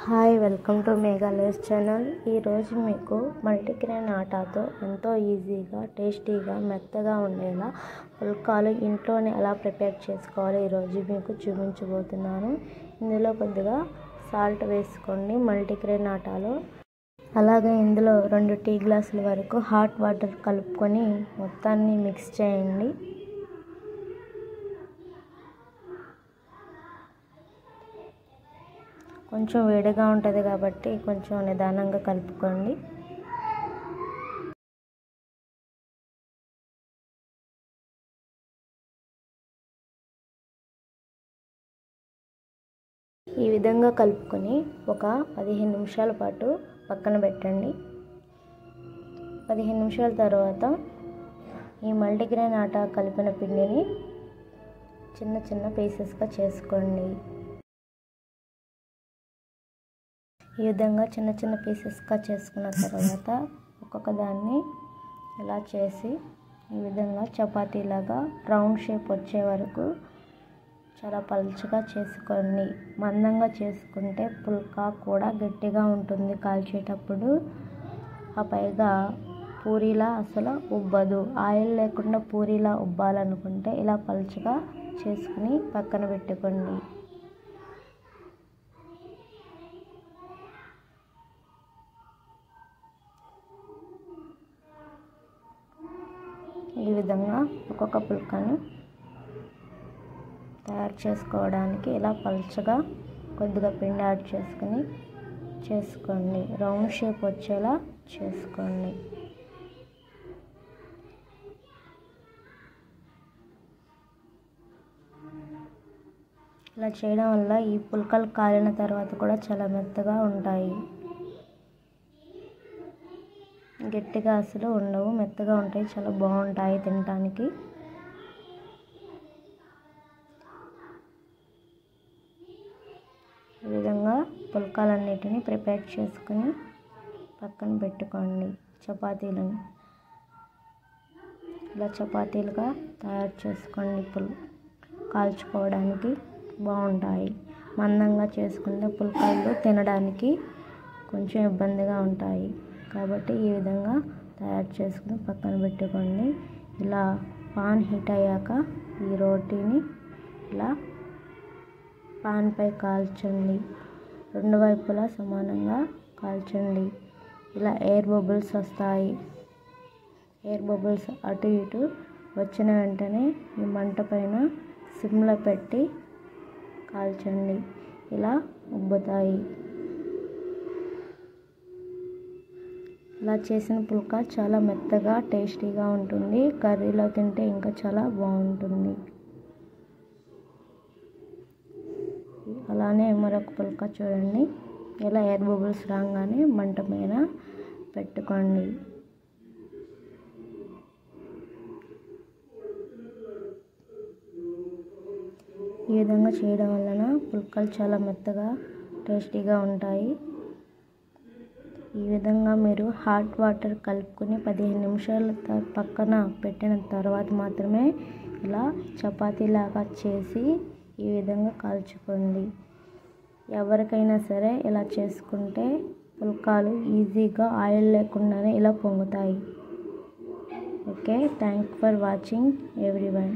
Hi welcome to Meghalaya's channel. ఈరోజు మీకు multigrain ఆటాతో ఎంతో ఈజీగా టేస్టీగా మెత్తగా ఉండేలా పుల్కాలు ఇంట్లోనే ఎలా ప్రిపేర్ చేసుకోవాలో ఈరోజు మీకు చూపించబోతున్నాను. ఇందులో కొద్దిగా సాల్ట్ వేసుకోండి మల్టీగ్రెయిన్ ఆటాలో. అలాగే ఇందులో 2 టీ గ్లాసుల వరకు హాట్ వాటర్ కలుపుకొని మొత్తాన్ని మిక్స్ చేయండి. కొంచెం వేడిగా ఉంటుంది కాబట్టి కొంచెం నిదానంగా కలుపుకోండి. ఈ విధంగా కలుపుకొని ఒక 15 నిమిషాల పాటు పక్కన పెట్టండి. 15 నిమిషాల తర్వాత ఈ మల్టీగ్రెయిన్ ఆటా కలిపిన పిండిని చిన్న చిన్న పీసెస్గా చేసుకోండి. ఈ విధంగా చిన్న చిన్న పీసెస్గా చేసుకున్న తర్వాత ఒక్కొక్క దాన్ని ఇలా చేసి ఈ విధంగా చపాతీలాగా రౌండ్ షేప్ వచ్చే వరకు చాలా పలుచగా చేసుకోండి. మందంగా చేసుకుంటే పుల్కా కూడా గట్టిగా ఉంటుంది కాల్చేటప్పుడు. ఆ పైగా పూరీలా అసలు ఉబ్బదు. ఆయిల్ లేకుండా పూరీలా ఉబ్బాలనుకుంటే ఇలా పలుచగా చేసుకుని పక్కన పెట్టుకోండి. ఈ విధంగా ఒక్కొక్క పుల్కాను తయారు చేసుకోవడానికి ఇలా పలుచగా కొద్దిగా పిండి యాడ్ చేసుకుని చేసుకోండి. రౌండ్ షేప్ వచ్చేలా చేసుకోండి. ఇలా చేయడం వల్ల ఈ పుల్కాలు కాలిన తర్వాత కూడా చాలా మెత్తగా ఉంటాయి. గట్టిగా అసలు ఉండవు, మెత్తగా ఉంటాయి, చాలా బాగుంటాయి తినడానికి. ఈ విధంగా పుల్కాలన్నిటిని ప్రిపేర్ చేసుకుని పక్కన పెట్టుకోండి. చపాతీలను ఇలా చపాతీలుగా తయారు చేసుకోండి. కాల్చుకోవడానికి బాగుంటాయి. మందంగా చేసుకుంటే పుల్కాలు తినడానికి కొంచెం ఇబ్బందిగా ఉంటాయి కాబట్టి ఈ విధంగా తయారు చేసుకుని పక్కన పెట్టుకోండి. ఇలా పాన్ హీట్ అయ్యాక ఈ రోటీని ఇలా పాన్పై కాల్చండి. 2 వైపులా సమానంగా కాల్చండి. ఇలా ఎయిర్ బబుల్స్ వస్తాయి. ఎయిర్ బబుల్స్ అటు ఇటు వచ్చిన వెంటనే ఈ మంట పైన సిమ్లో పెట్టి కాల్చండి. ఇలా ఉబ్బుతాయి. ఇలా చేసిన పుల్కా చాలా మెత్తగా టేస్టీగా ఉంటుంది. కర్రీలో తింటే ఇంకా చాలా బాగుంటుంది. అలానే మరొక పుల్కా చూడండి. ఇలా ఎయిర్ బబుల్స్ రాగానే మంట పైన పెట్టుకోండి. ఈ విధంగా చేయడం వలన పుల్కాలు చాలా మెత్తగా టేస్టీగా ఉంటాయి. ఈ విధంగా మీరు హాట్ వాటర్ కలుపుకొని 15 నిమిషాల పక్కన పెట్టిన తర్వాత మాత్రమే ఇలా చపాతీలాగా చేసి ఈ విధంగా కాల్చుకోండి. ఎవరికైనా సరే ఇలా చేసుకుంటే పుల్కాలు ఈజీగా ఆయిల్ లేకుండానే ఇలా పొంగుతాయి. Okay, thanks for watching everyone.